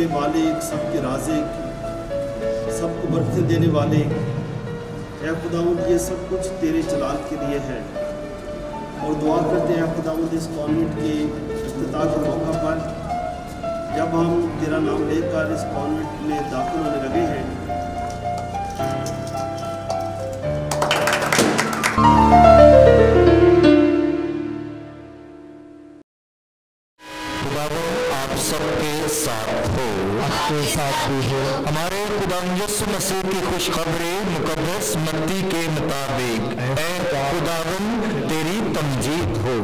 के मालिक, सबके राज़िक, सबको बरकतें देने वाले, ऐ खुदावंद ये सब कुछ तेरे जलाल के लिए है। और दुआ करते हैं खुदावंद इस कॉन्वेंट के इफ्तिताह के मौका पर जब हम तेरा नाम लेकर इस कॉन्वेंट में दाखिल होने लगे हैं, आप सबके साथ हो, आपके साथ भी हो। हमारे खुदा यीशु मसीह की खुशखबरी मुकद्दस मत्ती के मुताबिक ऐ खुदावंद तेरी तमजीद हो।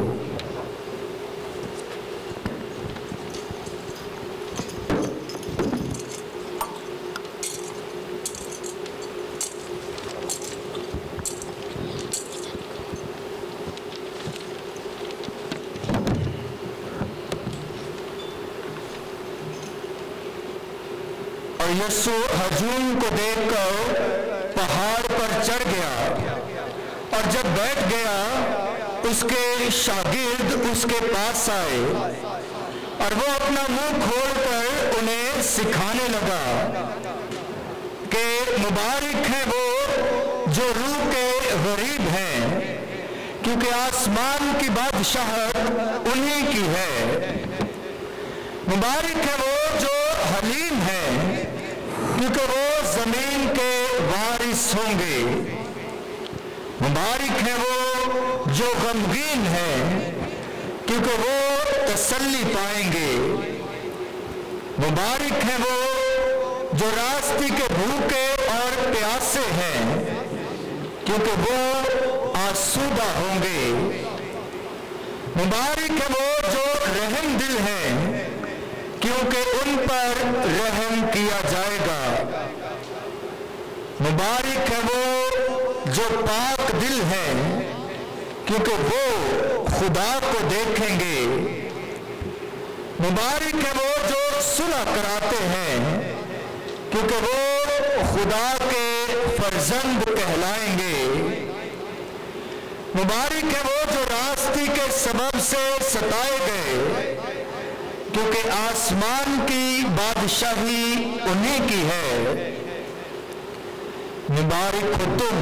यीशु हजूम को देखकर पहाड़ पर चढ़ गया और जब बैठ गया उसके शागिर्द उसके पास आए और वो अपना मुंह खोलकर उन्हें सिखाने लगा कि मुबारक है वो जो रूह के गरीब हैं, क्योंकि आसमान की बादशाहत उन्हीं की है। मुबारक है वो जो हलीम है, क्योंकि वो जमीन के वारिस होंगे। मुबारक है वो जो गमगीन है, क्योंकि वो तसल्ली पाएंगे। मुबारक है वो जो रास्ते के भूखे और प्यासे हैं, क्योंकि वो आसूदा होंगे। मुबारक है वो जो रहम दिल हैं, क्योंकि उन पर रहम किया जाएगा। मुबारक है वो जो पाक दिल हैं, क्योंकि वो खुदा को देखेंगे। मुबारक है वो जो सुलह कराते हैं, क्योंकि वो खुदा के फर्जंद कहलाएंगे। मुबारक है वो जो रास्ते के सबब से सताए गए, क्योंकि आसमान की बादशाही उन्हीं की है। मुबारक हो तुम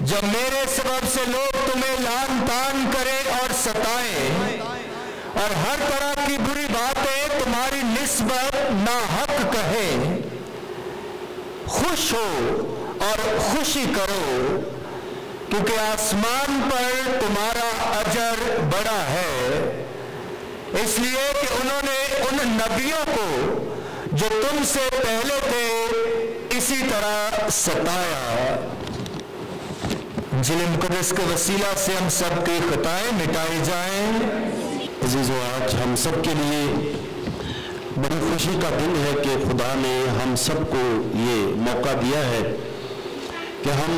जब मेरे सबब से लोग तुम्हें लान तान करें और सताएं और हर तरह की बुरी बातें तुम्हारी निस्बत नाहक कहें। खुश हो और खुशी करो, क्योंकि आसमान पर तुम्हारा अजर बड़ा है, इसलिए कि उन्होंने उन नबियों को जो तुमसे पहले थे इसी तरह सताया। इंजील मुक़द्दस के वसीला से हम सब की खताएं मिटाई जाएं। अज़ीज़ों, आज हम सब के लिए बड़ी खुशी का दिन है कि खुदा ने हम सबको ये मौका दिया है कि हम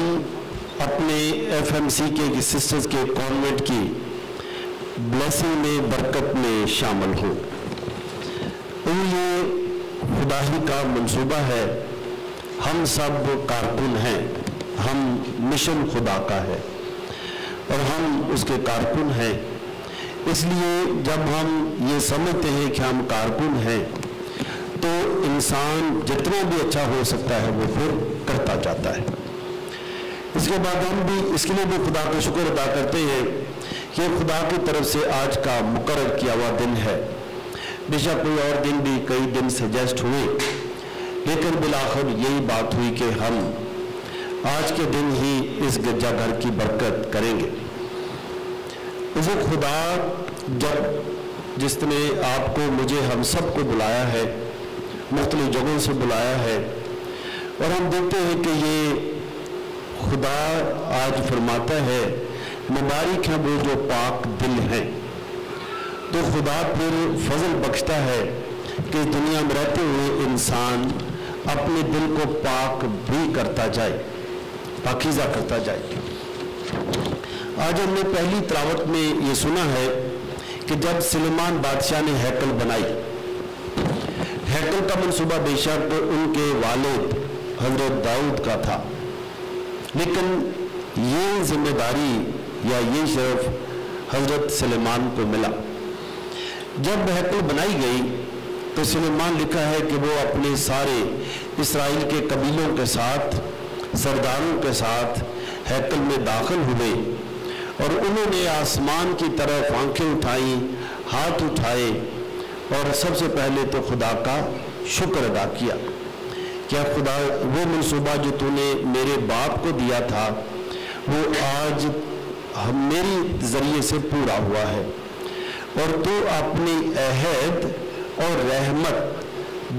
अपने FMC के सिस्टर्स के कॉन्वेंट की ब्लेसिंग में, बरकत में शामिल हो। तो ये खुदा ही का मंसूबा है। हम सब कारकुन हैं, हम मिशन खुदा का है और हम उसके कारकुन हैं। इसलिए जब हम ये समझते हैं कि हम कारकुन हैं, तो इंसान जितना भी अच्छा हो सकता है वो फिर करता जाता है। इसके बाद हम भी इसके लिए भी खुदा का शुक्र अदा करते हैं कि खुदा की तरफ से आज का मुकर्रर किया हुआ दिन है। बेशक कोई और दिन भी कई दिन सजेस्ट हुए, लेकिन बिलाखिर यही बात हुई कि हम आज के दिन ही इस गिरजाघर की बरकत करेंगे। उसे खुदा जब जिसने आपको, मुझे, हम सबको बुलाया है, मुख्तलिफ जगहों से बुलाया है, और हम देखते हैं कि ये खुदा आज फरमाता है मुबारक है वो जो पाक दिल हैं। तो खुदा फिर फजल बख्शता है कि दुनिया में रहते हुए इंसान अपने दिल को पाक भी करता जाए, पाकीज़ा करता जाए। आज हमने पहली तिलावत में ये सुना है कि जब सुलेमान बादशाह ने हैकल बनाई, हैकल का मंसूबा बेशक उनके वालिद हजरत दाऊद का था, लेकिन ये जिम्मेदारी या ये शर्फ हजरत सुलेमान को मिला। जब हैकल बनाई गई तो सुलेमान लिखा है कि वो अपने सारे इसराइल के कबीलों के साथ, सरदारों के साथ हैकल में दाखिल हुए और उन्होंने आसमान की तरफ आंखें उठाई, हाथ उठाए और सबसे पहले तो खुदा का शुक्र अदा किया। क्या खुदा, वो मंसूबा जो तूने मेरे बाप को दिया था वो आज मेरी ज़रिए से पूरा हुआ है, और तू अपनी अहद और रहमत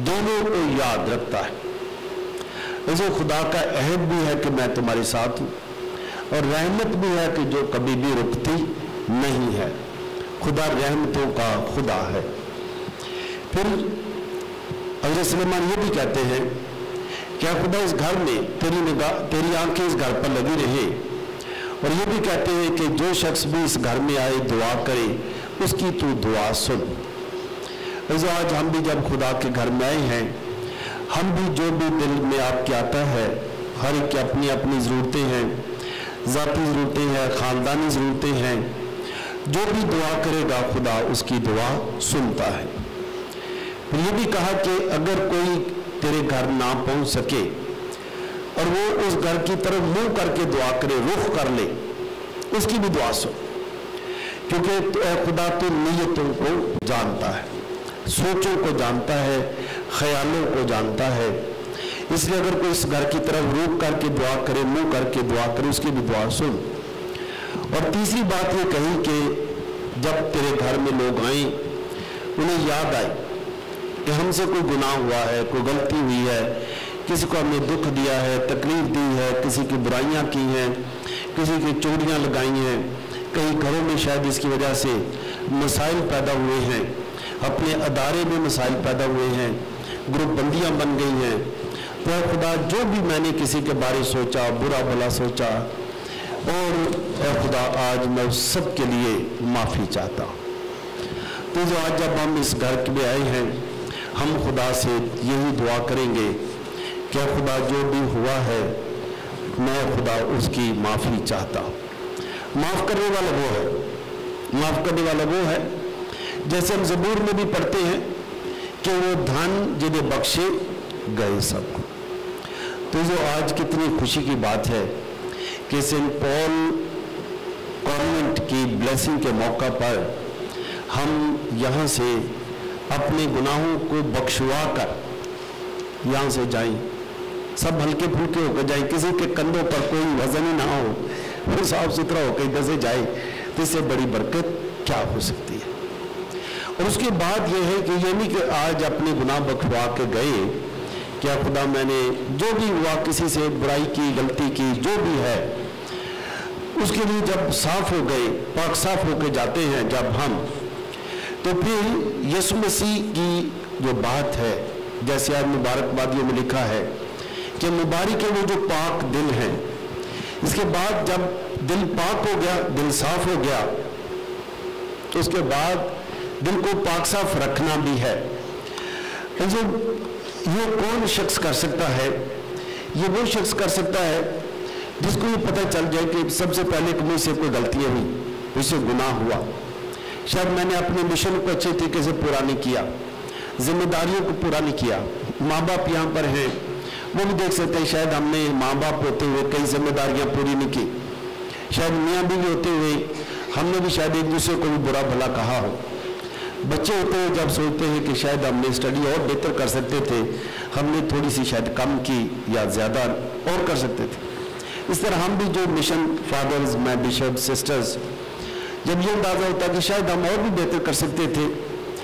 दोनों को याद रखता है। ऐसे खुदा का अहद भी है कि मैं तुम्हारे साथ हूँ, और रहमत भी है कि जो कभी भी रुकती नहीं है। खुदा रहमतों का खुदा है। फिर हज़रत सुलेमान ये भी कहते हैं, क्या खुदा इस घर में तेरी आंखें इस घर पर लगी रहे, और ये भी कहते हैं कि जो शख्स भी इस घर में आए दुआ करे उसकी तू दुआ सुन। ऐसे आज हम भी जब खुदा के घर में आए हैं, हम भी जो भी दिल में आपके आता है, हर एक की अपनी अपनी ज़रूरतें हैं, ज़ाती ज़रूरतें हैं, ख़ानदानी ज़रूरतें हैं, जो भी दुआ करेगा खुदा उसकी दुआ सुनता है। फिर ये भी कहा कि अगर कोई तेरे घर ना पहुंच सके और वो उस घर की तरफ मुंह करके दुआ करे, रुख कर ले, उसकी भी दुआ सुन, क्योंकि खुदा तो नीयतों को जानता है, सोचों को जानता है, ख्यालों को जानता है। इसलिए अगर कोई इस घर की तरफ रुख करके दुआ करे, मुंह करके दुआ करे, उसकी भी दुआ सुन। और तीसरी बात ये कही कि जब तेरे घर में लोग आए, उन्हें याद आए कि हमसे कोई गुनाह हुआ है, कोई गलती हुई है, किसी को हमने दुख दिया है, तकलीफ दी है, किसी की बुराइयां की हैं, किसी की चोरियां लगाई हैं, कई घरों में शायद इसकी वजह से मसाइल पैदा हुए हैं, अपने अदारे में मसाइल पैदा हुए हैं, ग्रुप बंदियां बन गई हैं। तो खुदा जो भी मैंने किसी के बारे सोचा, बुरा भला सोचा, और खुदा आज मैं उस सब के लिए माफ़ी चाहता हूँ। तो जो आज जब हम इस घर में आए हैं, हम खुदा से यही दुआ करेंगे कि खुदा जो भी हुआ है मैं खुदा उसकी माफ़ी चाहता हूँ। माफ़ करने वाला वो है, माफ़ करने वाला वो है, जैसे हम ज़बूर में भी पढ़ते हैं कि वो धन जिन्हें बख्शे गए सबको। तो जो आज कितनी खुशी की बात है कि सेंट पॉल कॉन्वेंट की ब्लेसिंग के मौका पर हम यहाँ से अपने गुनाहों को बख्शवा कर यहाँ से जाएं, सब हल्के फुल्के होकर जाए, किसी के कंधों पर कोई वजन ही ना हो, वो साफ सुथरा होकर इधर से जाए, तो इससे बड़ी बरकत क्या हो सकती है। और उसके बाद ये है कि ये नहीं कि आज अपने गुनाह बख्शवा के गए, क्या खुदा मैंने जो भी हुआ, किसी से बुराई की, गलती की, जो भी है, उसके लिए जब साफ हो गए, पाक साफ होकर जाते हैं जब हम, तो फिर यीशु मसीह की जो बात है, जैसे आज मुबारकबादियों में लिखा है कि मुबारक है वो जो पाक दिल है। इसके बाद जब दिल पाक हो गया, दिल साफ हो गया, तो उसके बाद दिल को पाक साफ रखना भी है। जो ये कौन शख्स कर सकता है? ये वो शख्स कर सकता है जिसको ये पता चल जाए कि सबसे पहले कि मुझसे कोई गलतियाँ हुई, मुझसे गुनाह हुआ, शायद मैंने अपने मिशन को अच्छे तरीके से पूरा नहीं किया, जिम्मेदारियों को पूरा नहीं किया। माँ बाप यहाँ पर हैं, वो भी देख सकते हैं शायद हमने माँ बाप होते हुए कई जिम्मेदारियाँ पूरी नहीं की, शायद मियाँ बीवी होते हुए हमने भी शायद एक दूसरे को भी बुरा भला कहा हो, बच्चे होते हुए जब सोचते हैं कि शायद हमने स्टडी और बेहतर कर सकते थे, हमने थोड़ी सी शायद कम की या ज़्यादा और कर सकते थे। इस तरह हम भी जो मिशन फादर्स, मैं बिशप, सिस्टर्स, जब ये अंदाज़ा होता है कि शायद हम और भी बेहतर कर सकते थे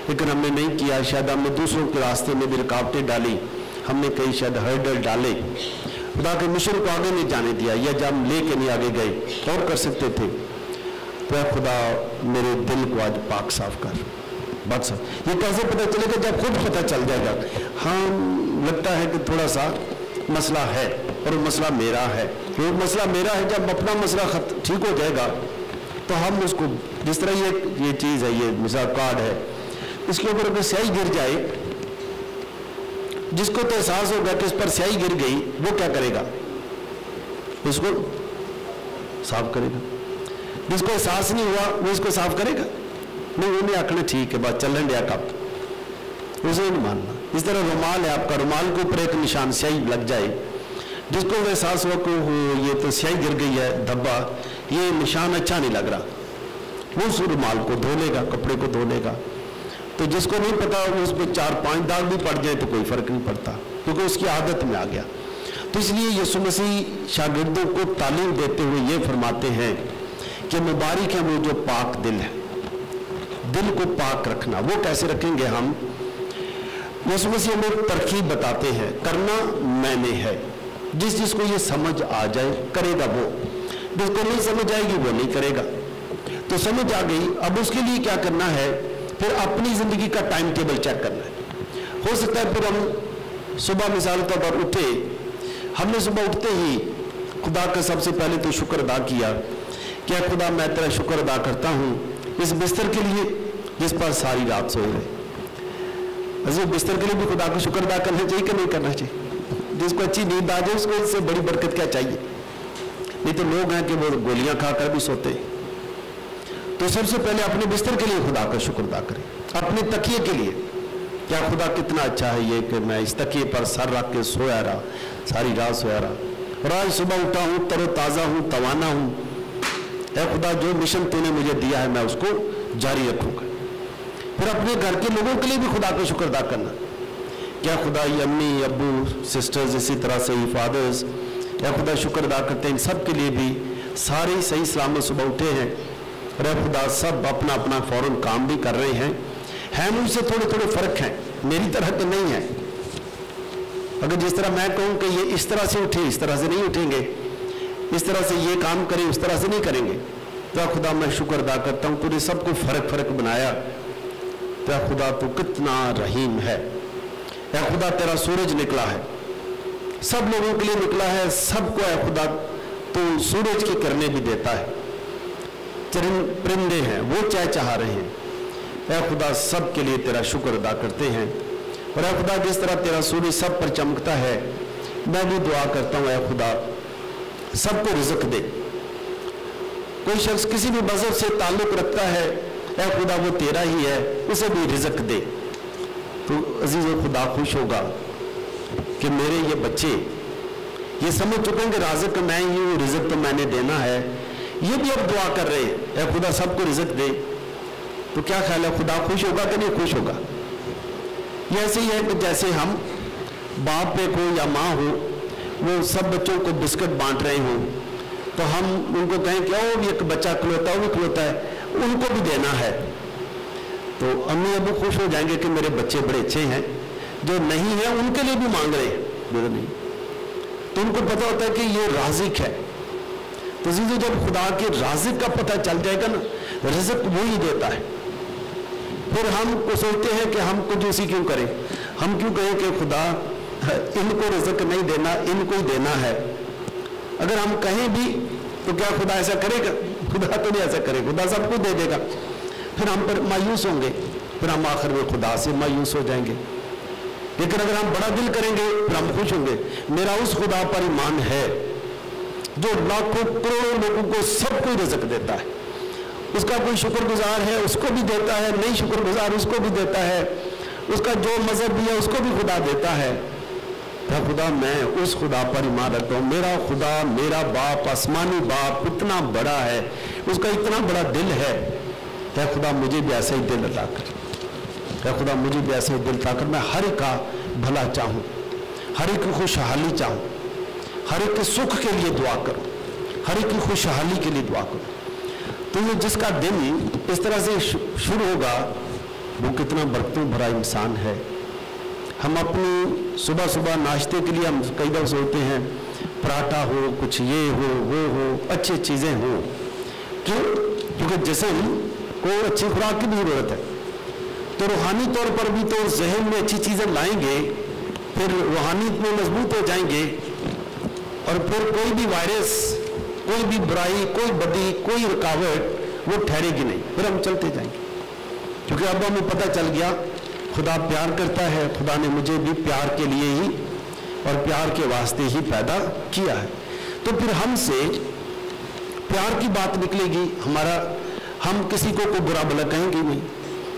लेकिन हमने नहीं किया, शायद हमने दूसरों के रास्ते में भी रुकावटें डाली, हमने कई शायद हर्डल डाले, खुदा के मिशन को आगे नहीं जाने दिया, या जब हम ले के नहीं आगे गए और कर सकते थे, तो खुदा मेरे दिल को आज पाक साफ कर। बस ये कैसे पता चलेगा? जब खुद पता चल जाएगा। हाँ, लगता है कि थोड़ा सा मसला है और वो मसला मेरा है, वो मसला मेरा है। जब अपना मसला ठीक हो जाएगा तो हम उसको, जिस तरह ये चीज़ है, ये मिसाल कार्ड है, इसके ऊपर अगर स्याही गिर जाए, जिसको तो एहसास होगा कि इस पर स्याही गिर गई, वो क्या करेगा? इसको साफ करेगा। जिसको एहसास नहीं हुआ वो इसको साफ करेगा नहीं, उन्हें आखना ठीक है, बात चलन दिया कब, उसे नहीं मानना। इस तरह रुमाल है आपका, रुमाल के ऊपर एक निशान स्याही लग जाए, जिसको एहसास हो कि ये तो स्याही गिर गई है, धब्बा, ये निशान अच्छा नहीं लग रहा, वो उस रुमाल को धो लेगा, कपड़े को धो लेगा। तो जिसको नहीं पता उस पर 4-5 दाग भी पड़ जाए तो कोई फर्क नहीं पड़ता, क्योंकि उसकी आदत में आ गया। तो इसलिए यीशु मसीह शागिर्दों को तालीम देते हुए ये फरमाते हैं कि मुबारक है वो जो पाक दिल है। दिल को पाक रखना, वो कैसे रखेंगे हम? यीशु मसीह हमें तरकीब बताते हैं, करना मैंने है। जिस जिसको ये समझ आ जाए करेगा वो, जिसको नहीं समझ आएगी वो नहीं करेगा। तो समझ आ गई, अब उसके लिए क्या करना है? फिर अपनी जिंदगी का टाइम टेबल चेक करना है। हो सकता है फिर हम सुबह मिसाल के तौर पर उठे, हमने सुबह उठते ही खुदा का सबसे पहले तो शुक्र अदा किया, क्या खुदा मैं तेरा शुक्र अदा करता हूँ इस बिस्तर के लिए जिस पर सारी रात सोए रहे। अजीब, बिस्तर के लिए भी खुदा को शुक्र अदा करना चाहिए कि नहीं करना चाहिए? जिसको अच्छी नींद आ जाए उसको इससे बड़ी बरकत क्या चाहिए? नहीं तो लोग हैं कि वो गोलियां खाकर भी सोते हैं। तो सबसे पहले अपने बिस्तर के लिए खुदा का शुक्र अदा करें। अपने तकिए के लिए, क्या खुदा कितना अच्छा है ये कि मैं इस तकिए पर सर रख के सोया रहा, सारी रात सोया रहा, और आज सुबह उठा हूँ, तरोताज़ा हूँ, तवाना हूँ। ऐ खुदा, जो मिशन तूने मुझे दिया है मैं उसको जारी रखूँगा। फिर अपने घर के लोगों के लिए भी खुदा का शुक्र अदा करना। क्या खुदा ये अम्मी, अब्बू, सिस्टर्स, इसी तरह से ही फादर्स, क्या खुदा शुक्र अदा करते हैं इन सब के लिए भी सारे सही सलामत सुबह उठे हैं, और खुदा सब अपना अपना फौरन काम भी कर रहे हैं मुझसे थोड़े थोड़े फर्क हैं, मेरी तरह के नहीं है। अगर जिस तरह मैं कहूँ कि ये इस तरह से उठे, इस तरह से नहीं उठेंगे, इस तरह से ये काम करें, उस तरह से नहीं करेंगे। तो खुदा मैं शुक्र अदा करता हूँ तूने सबको फर्क बनाया। तो खुदा तू कितना रहीम है। ऐ खुदा तेरा सूरज निकला है, सब लोगों के लिए निकला है, सबको ऐ खुदा तू सूरज की किरणें भी देता है। परिंदे हैं वो चहचहा रहे हैं, ऐ खुदा सब के लिए तेरा शुक्र अदा करते हैं। और ऐ खुदा जिस तरह तेरा सूरज सब पर चमकता है, मैं भी दुआ करता हूँ ऐ खुदा सबको रिज़्क दे। कोई शख्स किसी भी मजहब से ताल्लुक रखता है, ऐ खुदा वो तेरा ही है, उसे भी रिज़्क दे। तो अजीज़ खुदा खुश होगा कि मेरे ये बच्चे ये समझ चुके हैं कि राज़िक मैं ही हूँ, रिज़्क तो मैंने देना है। ये भी अब दुआ कर रहे हैं, ऐ खुदा सबको रिज़्क दे। तो क्या ख्याल है, खुदा खुश होगा कि नहीं खुश होगा? ये ऐसे ही है कि जैसे हम बाप पे हो या माँ हो, वो सब बच्चों को बिस्किट बांट रहे हो, तो हम उनको कहें कि ओ एक बच्चा खिलौता है, वो भी खिलौता है, उनको भी देना है। तो अम्मी अबू खुश हो जाएंगे कि मेरे बच्चे बड़े अच्छे हैं, जो नहीं है उनके लिए भी मांग रहे हैं, नहीं। तो उनको पता होता है कि ये राज़िक है। तो जब खुदा के राज़िक का पता चल जाएगा ना, रिज़्क वो ही देता है। फिर हम को सोचते हैं कि हम कंजूसी क्यों करें, हम क्यों कहें कि खुदा इनको रिज़्क नहीं देना, इनको ही देना है। अगर हम कहें भी तो क्या खुदा ऐसा करेगा? खुदा तो नहीं ऐसा करेगा, खुदा सबको दे देगा। फिर हम पर मायूस होंगे, फिर हम आखिर में खुदा से मायूस हो जाएंगे। लेकिन अगर हम बड़ा दिल करेंगे फिर हम खुश होंगे। मेरा उस खुदा पर ईमान है जो लाखों करोड़ों लोगों को सबको रिज़्क देता है। उसका कोई शुक्रगुजार है उसको भी देता है, नहीं शुक्रगुजार उसको भी देता है, उसका जो मजहब भी है उसको भी खुदा देता है। तो खुदा मैं उस खुदा पर ईमान रखता हूँ। मेरा खुदा, मेरा बाप, आसमानी बाप इतना बड़ा है, उसका इतना बड़ा दिल है। क्या खुदा मुझे भी ऐसा ही दिल अता कर, क्या खुदा मुझे भी ऐसा ही दिल अता कर। मैं हर एक का भला चाहूँ, हर एक की खुशहाली चाहूँ, हर एक के सुख के लिए दुआ करूँ, हर एक की खुशहाली के लिए दुआ करूँ। तो ये जिसका दिन इस तरह से शुरू होगा वो कितना बरकतों भरा इंसान है। हम अपनी सुबह सुबह नाश्ते के लिए हम कई दफ़ा सोचते हैं पराठा हो, कुछ ये हो, वो हो, अच्छी चीज़ें हो, क्योंकि जिस्म को अच्छी खुराक की भी ज़रूरत है। तो रूहानी तौर पर भी तो जहन में अच्छी चीज़ें लाएंगे, फिर रूहानियत में मजबूत हो जाएंगे, और फिर कोई भी वायरस, कोई भी बुराई, कोई बदी, कोई रुकावट वो ठहरेगी नहीं, फिर हम चलते जाएंगे। क्योंकि अब हमें पता चल गया खुदा प्यार करता है, खुदा ने मुझे भी प्यार के लिए ही और प्यार के वास्ते ही पैदा किया है। तो फिर हमसे प्यार की बात निकलेगी, हम किसी को कोई बुरा भला कहेंगे नहीं,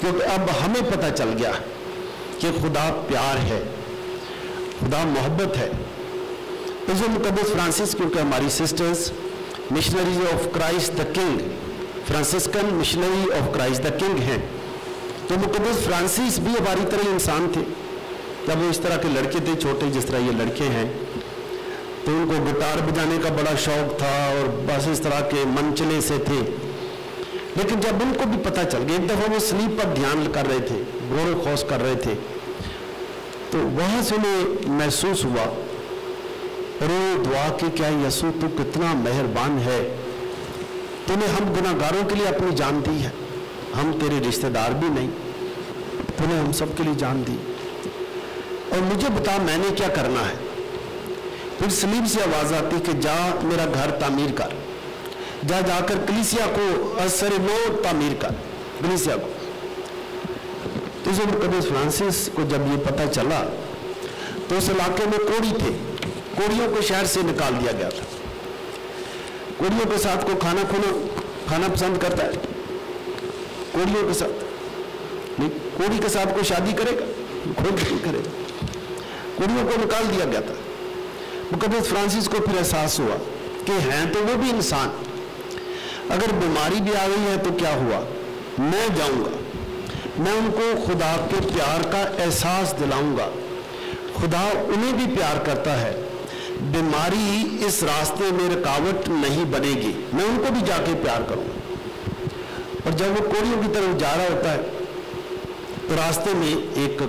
क्योंकि अब हमें पता चल गया کہ خدا प्यार है, खुदा मोहब्बत है. जो मुकद्दस फ्रांसिस, क्योंकि हमारी sisters missionaries of Christ the king, Franciscan missionary of Christ the king हैं, तो मुकद्दस फ्रांसिस भी हमारी तरह इंसान थे. जब वो इस तरह के लड़के थे, छोटे जिस तरह ये लड़के हैं, तो उनको गिटार बजाने का बड़ा शौक था और बस इस तरह के मनचले से थे. लेकिन जब उनको भी पता चल गया, एक दफ़ा वो स्लीप पर ध्यान कर रहे थे, गौर खोज कर रहे थे, तो वहाँ से उन्हें महसूस हुआ, अरे दुआ कि क्या यसू तू कितना मेहरबान है, तूने हम गुनाहगारों के लिए अपनी जान दी है, हम तेरे रिश्तेदार भी नहीं, तूने हम सब के लिए जान दी, और मुझे बता मैंने क्या करना है. फिर सलीब से आवाज़ आती कि जा मेरा घर तामीर कर, जा जाकर कलीसिया को असर नो तामीर कर, कलीसिया को. तो जो मुकद्दस फ्रांसिस को जब ये पता चला तो उस इलाके में कोढ़ी थे, कोढ़ियों को शहर से निकाल दिया गया था. कोढ़ियों के साथ को खाना पसंद करता है, कोढ़ियों के साथ नहीं, कोढ़ी के साथ कोई शादी करेगा, कोई नहीं करेगा. कोढ़ियों को निकाल दिया गया था. मुकद्दस फ्रांसिस को फिर एहसास हुआ कि हैं तो वो भी इंसान, अगर बीमारी भी आ गई है तो क्या हुआ, मैं जाऊंगा, मैं उनको खुदा के प्यार का एहसास दिलाऊंगा. खुदा उन्हें भी प्यार करता है, बीमारी इस रास्ते में रुकावट नहीं बनेगी, मैं उनको भी जाके प्यार करूंगा. और जब वो कोढ़ियों की तरफ जा रहा होता है तो रास्ते में एक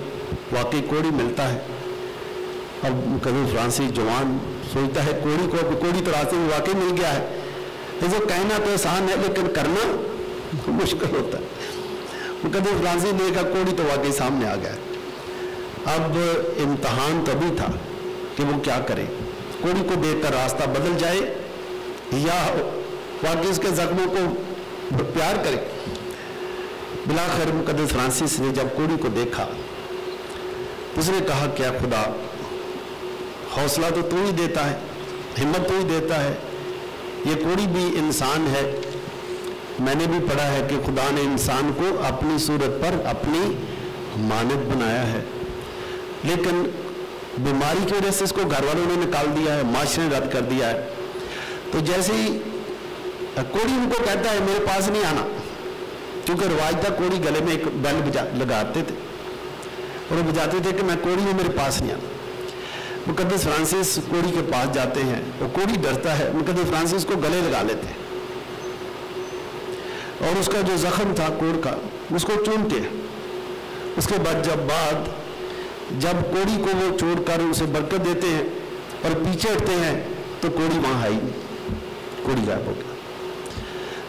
वाकई कोढ़ी मिलता है. अब मुकद्दस फ्रांसिस जवान सोचता है कोढ़ी को, कोढ़ी तो रास्ते में वाकई मिल गया है, तो जो कहना तो आसान है लेकिन करना मुश्किल होता है. मुकद्दस फ्रांसिस ने कहा कोढ़ी तो वाकई सामने आ गया है. अब इम्तहान तो अभी था कि वो क्या करे, कोढ़ी को देखकर रास्ता बदल जाए या वाकई उसके जख्मों को प्यार करे. बिलाखिर मुकद्दस फ्रांसिस ने जब कोढ़ी को देखा, उसने कहा क्या खुदा, हौसला तो तू ही देता है, हिम्मत तू ही देता है, ये कोढ़ी भी इंसान है. मैंने भी पढ़ा है कि खुदा ने इंसान को अपनी सूरत पर अपनी मानद बनाया है, लेकिन बीमारी की वजह से इसको घर वालों ने निकाल दिया है, माशरे ने रद्द कर दिया है. तो जैसे ही कोढ़ी उनको कहता है मेरे पास नहीं आना, क्योंकि रिवाज था कोढ़ी गले में एक बेल लगाते थे और वो बजाते थे कि मैं कोढ़ी हूँ, मेरे पास नहीं आना. मुकद्दस फ्रांसिस कोढ़ी के पास जाते हैं, वो कोढ़ी डरता है, मुकद्दस फ्रांसिस को गले लगा लेते हैं और उसका जो जख्म था कोढ़ का उसको चूमते हैं. उसके बाद जब कोढ़ी को वो छोड़कर उसे बरकत देते हैं और पीछे हटते हैं तो कोढ़ी वहां आई नहीं, कोढ़ी गायब हो गया.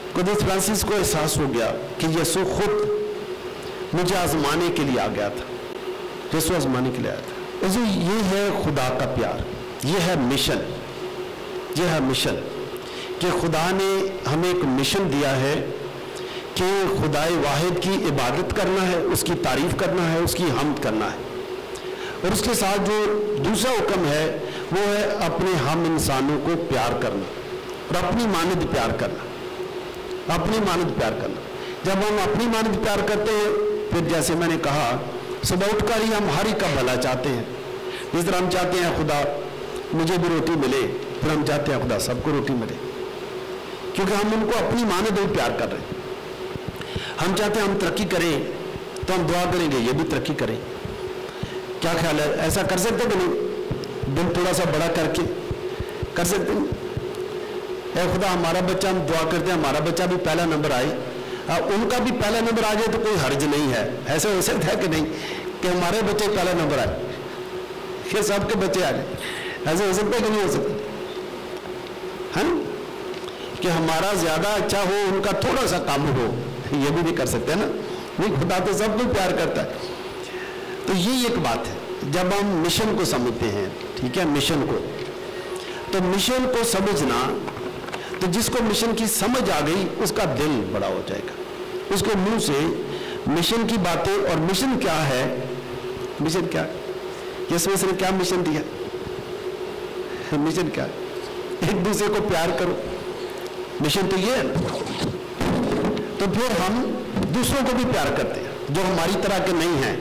मुकद्दस फ्रांसिस को एहसास हो गया कि यीशु खुद मुझे आजमाने के लिए आ गया था, यीशु आजमाने के लिए आया था. ये है खुदा का प्यार, ये है मिशन, ये है मिशन कि खुदा ने हमें एक मिशन दिया है कि खुदाए वाहिद की इबादत करना है, उसकी तारीफ करना है, उसकी हम्द करना है. और उसके साथ जो दूसरा हुक्म है वो है अपने हम इंसानों को प्यार करना और अपनी मानद प्यार करना, अपनी मानद प्यार करना. जब हम अपनी मानद प्यार करते हैं, फिर जैसे मैंने कहा सुबह उठकर ही हम हर एक का भला चाहते हैं. जिस तरह हम चाहते हैं खुदा मुझे भी रोटी मिले, फिर हम चाहते हैं खुदा सबको रोटी मिले, क्योंकि हम उनको अपनी मानद में प्यार कर रहे हैं. हम चाहते हैं हम तरक्की करें तो हम दुआ करेंगे ये भी तरक्की करें. क्या ख्याल है, ऐसा कर सकते कि नहीं? दिल थोड़ा सा बड़ा करके कर सकते हैं. ऐ खुदा हमारा बच्चा, हम दुआ करते हैं हमारा बच्चा भी पहला नंबर आए, उनका भी पहला नंबर आ जाए तो कोई हर्ज नहीं है. ऐसा हो सकता है कि नहीं कि हमारे बच्चे पहला नंबर आए, ये सबके बच्चे आ जाए, ऐसे हो सकता है कि नहीं हो सकता है ना? कि हमारा ज्यादा अच्छा हो, उनका थोड़ा सा कम हो, ये भी नहीं कर सकते ना. नहीं, खुदा तो सबको प्यार करता है. तो ये एक बात है जब हम मिशन को समझते हैं, ठीक है, मिशन को, तो मिशन को समझना, तो जिसको मिशन की समझ आ गई उसका दिल बड़ा हो जाएगा, उसके मुंह से मिशन की बातें. और मिशन क्या है, मिशन क्या, यीशु ने क्या मिशन दिया, मिशन क्या, एक दूसरे को प्यार करो, मिशन तो ये है. तो फिर हम दूसरों को भी प्यार करते हैं जो हमारी तरह के नहीं हैं,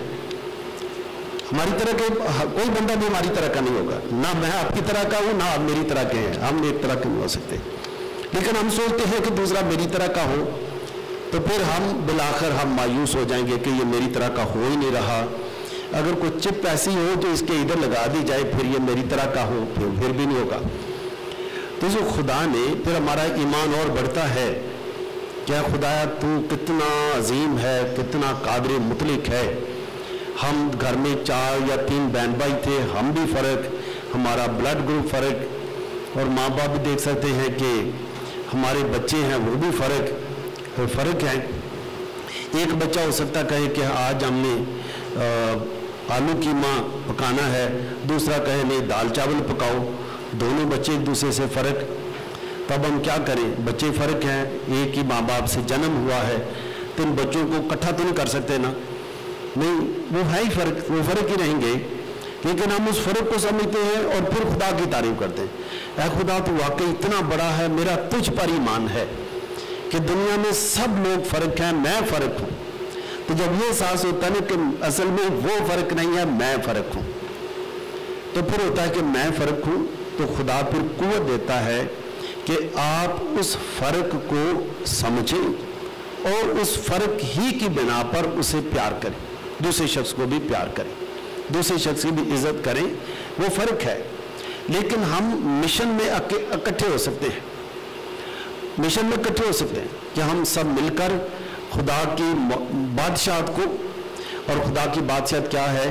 हमारी तरह के कोई बंदा भी हमारी तरह का नहीं होगा, ना मैं आपकी तरह का हूँ ना आप मेरी तरह के हैं, हम एक तरह के नहीं हो सकते। लेकिन हम सोचते हैं कि दूसरा मेरी तरह का हो, तो फिर हम बिलाखिर हम मायूस हो जाएंगे कि ये मेरी तरह का हो ही नहीं रहा। अगर कोई चिप ऐसी हो जो इसके इधर लगा दी जाए फिर ये मेरी तरह का हो, फिर भी नहीं होगा। तो जो खुदा ने फिर हमारा ईमान और बढ़ता है, क्या खुदाया तू कितना अजीम है, कितना कादिर मुतलिक है। हम घर में 4 या 3 बहन भाई थे, हम भी फ़र्क, हमारा ब्लड ग्रुप फ़र्क, और माँ बाप भी देख सकते हैं कि हमारे बच्चे हैं वो भी फ़र्क है। एक बच्चा हो सकता कहे कि आज हमने आलू कीमा पकाना है, दूसरा कहे नहीं दाल चावल पकाओ, दोनों बच्चे एक दूसरे से फ़र्क। तब हम क्या करें, बच्चे फ़र्क हैं, एक ही माँ बाप से जन्म हुआ है, तो इन बच्चों को इकट्ठा तो नहीं कर सकते ना, नहीं, वो है ही फ़र्क, वो फ़र्क ही रहेंगे। लेकिन हम उस फ़र्क को समझते हैं और फिर खुदा की तारीफ करते हैं, ऐ खुदा तो वाकई इतना बड़ा है, मेरा तुझ पर ईमान है कि दुनिया में सब लोग फ़र्क हैं, मैं फ़र्क हूँ। तो जब ये एहसास होता है ना कि असल में वो फ़र्क नहीं है, मैं फ़र्क हूँ, तो फिर होता है कि मैं फ़र्क हूँ, तो खुदा फिर कुव्वत देता है कि आप उस फ़र्क को समझें और उस फ़र्क ही की बिना पर उसे प्यार करें, दूसरे शख्स को भी प्यार करें, दूसरे शख्स की भी इज्जत करें। वो फ़र्क है। लेकिन हम मिशन में इकट्ठे हो सकते हैं, मिशन में इकट्ठे हो सकते हैं कि हम सब मिलकर खुदा की बादशाहत को, और खुदा की बादशाहत क्या है,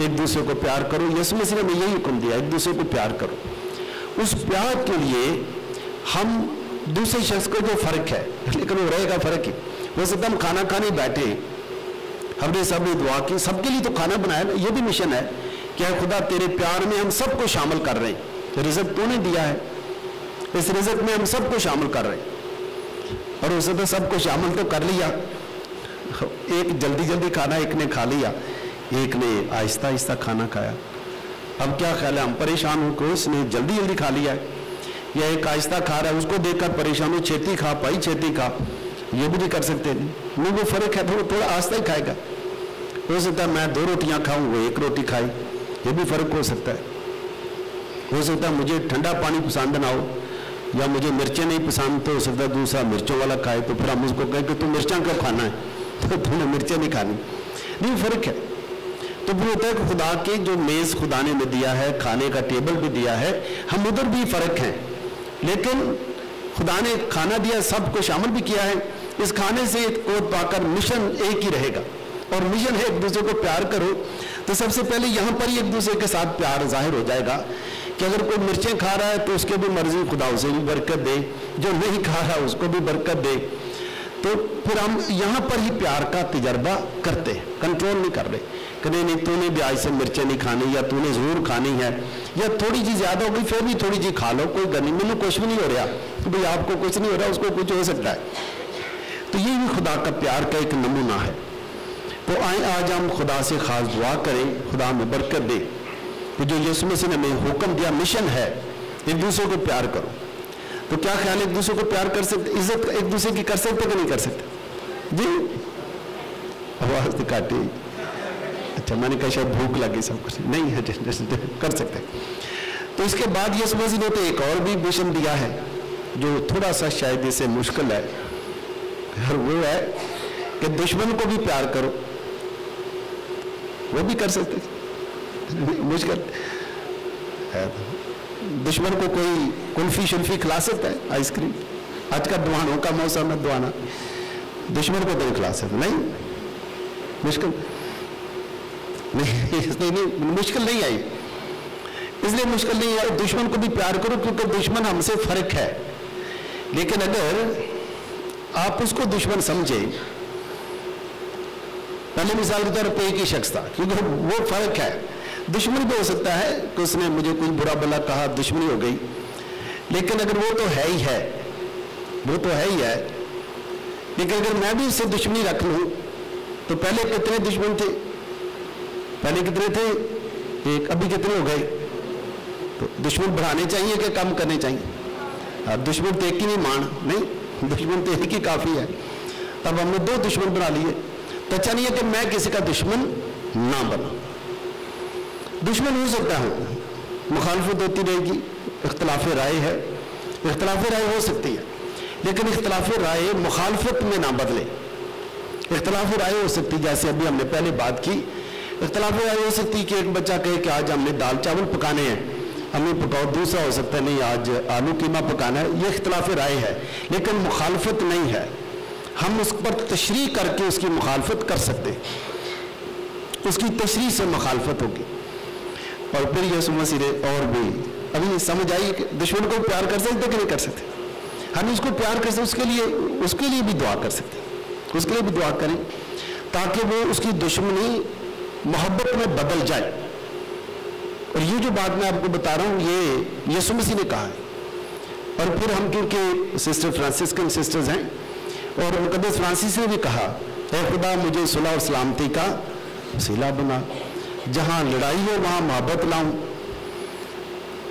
एक दूसरे को प्यार करो। यीशु मसीह ने हमें यही हुक्म दिया, एक दूसरे को प्यार करो। उस प्यार के लिए हम दूसरे शख्स को जो फ़र्क है, लेकिन वो रहेगा फ़र्क ही। वैसे तो हम खाना खाने बैठे, हमने सब ने दुआ की, सबके लिए तो खाना बनाया ना, ये भी मिशन है कि खुदा तेरे प्यार में हम सबको शामिल कर रहे हैं, रिज़्क़ तूने दिया है, इस रिज़्क़ में हम सबको शामिल कर रहे हैं। और उसे तो सबको शामिल तो कर लिया, एक जल्दी जल्दी खाना एक ने खा लिया, एक ने आहिस्ता आहिस्ता खाना खाया। अब क्या ख्याल है, हम परेशान हो कि उसने जल्दी जल्दी खा लिया है, या एक आहिस्ता खा रहा है, उसको देखकर परेशान हो, छेती खा पाई, छेती खा, ये भी नहीं कर सकते। नहीं, वो फ़र्क है, तो वो थोड़ा आहिस्ता ही खाएगा। हो सकता है मैं 2 रोटियां खाऊं, वो 1 रोटी खाई, ये भी फ़र्क हो सकता है। हो सकता है मुझे ठंडा पानी पसंद ना हो, या मुझे मिर्चें नहीं पसंद, तो हो सकता है दूसरा मिर्चों वाला खाए, तो फिर हम उसको कहें कि तू मिर्चा क्यों खाना है, तो तूने मिर्चें नहीं खानी। नहीं, फ़र्क है। तो वो होता है कि खुदा के जो मेज़ खुदा ने दिया है, खाने का टेबल भी दिया है, हम उधर भी फ़र्क हैं, लेकिन खुदा ने खाना दिया, सबको शामिल भी किया है। इस खाने से कोट पाकर मिशन एक ही रहेगा, और मिशन है एक दूसरे को प्यार करो। तो सबसे पहले यहाँ पर ही एक दूसरे के साथ प्यार जाहिर हो जाएगा कि अगर कोई मिर्चें खा रहा है तो उसके भी मर्जी खुदा उसे भी बरकत दे, जो नहीं खा रहा उसको भी बरकत दे। तो फिर हम यहाँ पर ही प्यार का तजर्बा करते हैं, कंट्रोल नहीं कर रहे कि नहीं तूने भी आज से मिर्चें नहीं खानी, या तूने ज़रूर खानी है, या थोड़ी चीज़ ज़्यादा हो गई फिर भी थोड़ी चीज़ खा लो, कोई गनी, मैंने कुछ भी नहीं हो रहा, तो भाई आपको कुछ नहीं हो रहा, उसको कुछ हो सकता है। तो ये भी खुदा का प्यार का एक नमूना है। तो आए आज हम खुदा से ख़ास दुआ करें, खुदा हमें बरकत दे कि जो यीशु मसीह ने हमें हुक्म दिया, मिशन है एक दूसरे को प्यार करो। तो क्या ख्याल है, एक दूसरे को प्यार कर सकते, इज्जत एक दूसरे की कर सकते कि नहीं कर सकते जी? आवाज़ तो काटी, अच्छा मैंने कहा शायद भूख लगी, सब कुछ नहीं है, कर सकते। तो इसके बाद यीशु मसीह ने तो एक और भी मिशन दिया है जो थोड़ा सा शायद इससे मुश्किल है, और वो है कि दुश्मन को भी प्यार करो। वो भी कर सकते, मुश्किल है। दुश्मन को कोई कुल्फी शुल्फी खिला सकता है, आइसक्रीम, आज का दुआनों का मौसम है, दुआना, दुश्मन को नहीं खिला सकते, नहीं, मुश्किल नहीं, इसलिए नहीं, मुश्किल नहीं आई, इसलिए मुश्किल नहीं आई। दुश्मन को भी प्यार करो क्योंकि दुश्मन हमसे फर्क है। लेकिन अगर आप उसको दुश्मन समझे, पहले मिसाल के तौर पर एक ही शख्स था, क्योंकि वो फर्क है। दुश्मन भी हो सकता है कि उसने मुझे कोई बुरा भला कहा, दुश्मनी हो गई, लेकिन अगर वो तो है ही है, वो तो है ही है, लेकिन अगर मैं भी उससे दुश्मनी रख लूं तो पहले कितने दुश्मन थे, पहले कितने थे, एक, अभी कितने हो गए? तो दुश्मन बढ़ाने चाहिए कि कम करने चाहिए? दुश्मन तो एक ही नहीं मान, नहीं, दुश्मन तो एक ही काफ़ी है। तब हमने 2 दुश्मन बना लिए। तो अच्छा नहीं है कि मैं किसी का दुश्मन ना बना, दुश्मन हो सकता हूँ, मुखालफत होती रहेगी, इख्तलाफ राय है, इख्तलाफ राय हो सकती है, लेकिन इख्तलाफ राय मुखालफत में ना बदले। इख्तलाफ राय हो सकती, जैसे अभी हमने पहले बात की, इख्तलाफ राय हो सकती कि एक बच्चा कहे कि आज हमने दाल चावल पकाने हैं, हमें पकाओ, दूसरा हो सकता है नहीं आज आलू कीमा पकाना है। ये इख्तलाफ राय है, लेकिन मुखालफत नहीं है। हम उस पर तशरीह करके उसकी मुखालफत कर सकते हैं, उसकी तशरीह से मुखालफत होगी। और फिर यीशु मसीह ने और भी अभी समझ आई कि दुश्मन को प्यार कर सकते कि नहीं कर सकते, हम उसको प्यार कर सकते, उसके लिए भी दुआ कर सकते, उसके लिए भी दुआ करें ताकि वो उसकी दुश्मनी मोहब्बत में बदल जाए। और ये जो बात मैं आपको बता रहा हूँ ये यीशु मसीह ने कहा है। और फिर हम क्योंकि सिस्टर फ्रांसिस्कन सिस्टर्स हैं और मुकद्दस फ्रांसिस ने भी कहा, ऐ खुदा मुझे सुलह और सलामती का वसीला बना, जहाँ लड़ाई हो वहाँ मोहब्बत लाऊं।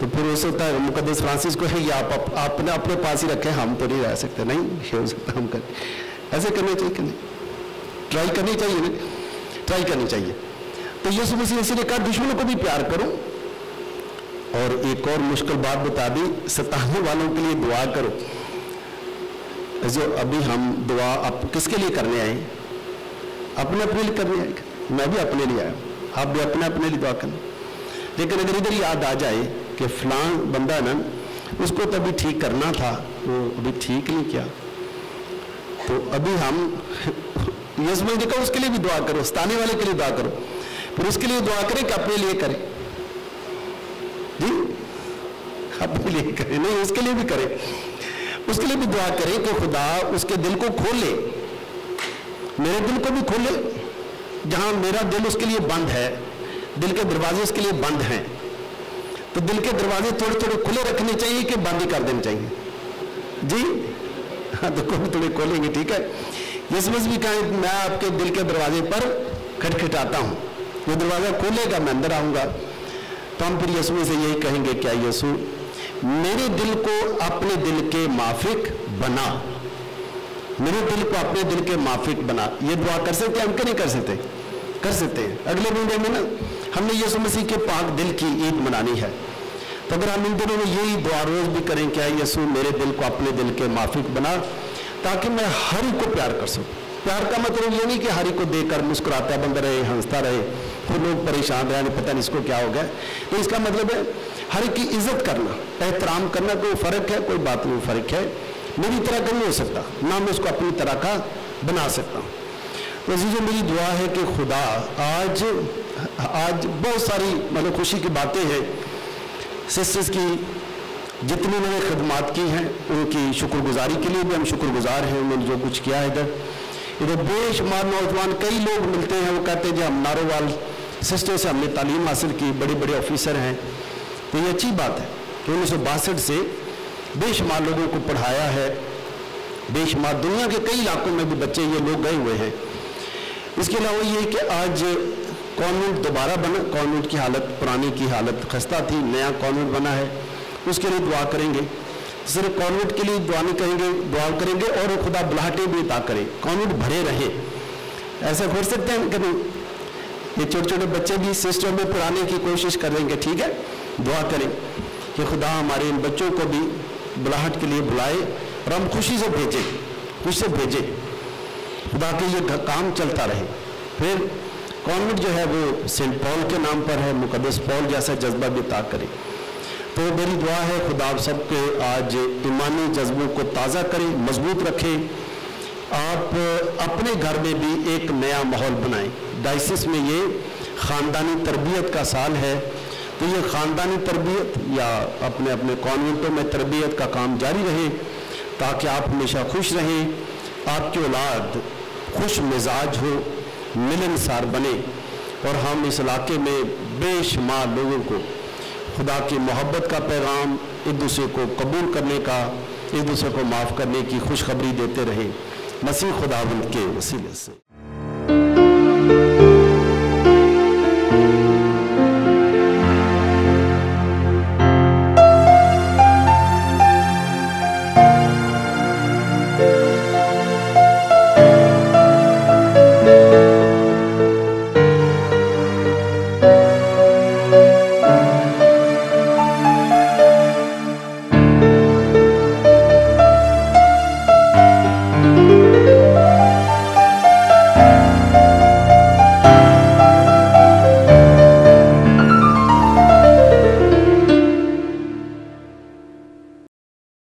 तो फिर हो सकता है मुकद्दस फ्रांसिस को है ये आपने अपने पास ही रखें, हम तो नहीं रह सकते, नहीं ये हो सकता हम करें, ऐसे करने चाहिए कि नहीं, ट्राई करनी चाहिए, नहीं ट्राई करनी चाहिए। तो यीशु मसीह ने कहा दुश्मनों को भी प्यार करो। और एक और मुश्किल बात बता दी, सताने वालों के लिए दुआ करो। जो अभी हम दुआ आप किसके लिए करने आए, अपने अपने लिए करने आए, मैं भी अपने लिए आया, आप भी अपने अपने लिए दुआ करना। लेकिन अगर इधर याद आ जाए कि फलां बंदा है ना, उसको तो अभी ठीक करना था, वो अभी ठीक नहीं किया, तो अभी हम यीशु मसीह ने कहा उसके लिए भी दुआ करो, सताने वाले के लिए दुआ करो, फिर उसके लिए दुआ करें कि अपने लिए करें, जी अपने लिए करें, नहीं उसके लिए भी करें, उसके लिए भी दुआ करें कि खुदा उसके दिल को खोले, मेरे दिल को भी खोले, जहां मेरा दिल उसके लिए बंद है, दिल के दरवाजे उसके लिए बंद हैं, तो दिल के दरवाजे थोड़े थोड़े खुले रखने चाहिए कि बंद ही कर देने चाहिए, जी हाँ, तो कोई थोड़े खोलेंगे, ठीक है। यीशु मसीह भी कहा मैं आपके दिल के दरवाजे पर खटखटाता हूँ, वो दरवाजा खोलेगा मैं अंदर आऊँगा। तो हम फिर यीशु से यही कहेंगे, क्या यीशु मेरे दिल को अपने दिल के माफिक बना, मेरे दिल को अपने दिल के माफिक बना। ये दुआ कर सकते हैं हम, क्या नहीं कर सकते, कर सकते हैं। अगले महीने में ना हमने यीशु मसीह के पाक दिल की ईद मनानी है, तो अगर हम इन दिनों में यही दुआ रोज भी करें, क्या यीशु मेरे दिल को अपने दिल के माफिक बना, ताकि मैं हर एक को प्यार कर सकूं। प्यार का मतलब ये नहीं कि हर एक को देखकर मुस्कुराता बंदा रहे, हंसता रहे, फिर लोग परेशान रहे, पता नहीं इसको क्या हो गया। तो इसका मतलब है हर एक की इज्जत करना, एहतराम करना। कोई फर्क है, कोई बात नहीं, फर्क है, मेरी तरह का नहीं हो सकता ना, मैं उसको अपनी तरह का बना सकता हूँ। तो अजीज़ों मेरी दुआ है कि खुदा आज बहुत सारी मतलब खुशी की बातें हैं, सिस्टर्स की जितनी उन्होंने खदमात की हैं उनकी शुक्रगुजारी के लिए भी हम शुक्रगुजार हैं, उन्होंने जो कुछ किया है। इधर बेशुमार नौजवान कई लोग मिलते हैं, वो कहते हैं जी हम नारोवाल सिस्टर से हमने तालीम हासिल की, बड़े बड़े ऑफिसर हैं। तो ये अच्छी बात है कि 1962 से बेशुमार लोगों को पढ़ाया है, बेशुमार दुनिया के कई इलाकों में भी बच्चे ये लोग गए हुए हैं। इसके अलावा ये कि आज कॉन्वेंट दोबारा बना, कॉन्वेंट की हालत पुरानी की हालत खस्ता थी, नया कॉन्वेंट बना है, उसके लिए दुआ करेंगे। सिर्फ कॉन्वेंट के लिए दुआ नहीं करेंगे, दुआ करेंगे और खुदा बुलाहटे भी अता करे, कॉन्वेंट भरे रहे। ऐसा हो सकते हैं कभी ये छोटे छोटे बच्चे भी सिस्टम में पढ़ाने की कोशिश करेंगे, ठीक है। दुआ करें कि खुदा हमारे इन बच्चों को भी बुलाहट के लिए बुलाए और हम खुशी से भेजें, खुशी से भेजें, खुदा के ये काम चलता रहे। फिर कॉन्वेंट जो है वो सेंट पॉल के नाम पर है, मुकद्दस पॉल जैसा जज्बा भी अता करे। तो मेरी दुआ है खुदा आप सबके आज ईमानी जज्बों को ताज़ा करे, मजबूत रखे। आप अपने घर में भी एक नया माहौल बनाएं। डायसिस में ये ख़ानदानी तरबियत का साल है, तो ये ख़ानदानी तरबियत या अपने अपने कॉन्वेंटों में तरबियत का काम जारी रहे, ताकि आप हमेशा खुश रहें, आपकी औलाद खुश मिजाज हो, मिलनसार बने और हम इस इलाके में बेशुमार लोगों को खुदा की मोहब्बत का पैगाम, एक दूसरे को कबूल करने का, एक दूसरे को माफ़ करने की खुशखबरी देते रहे। मसीह खुदावंद के वसीले से।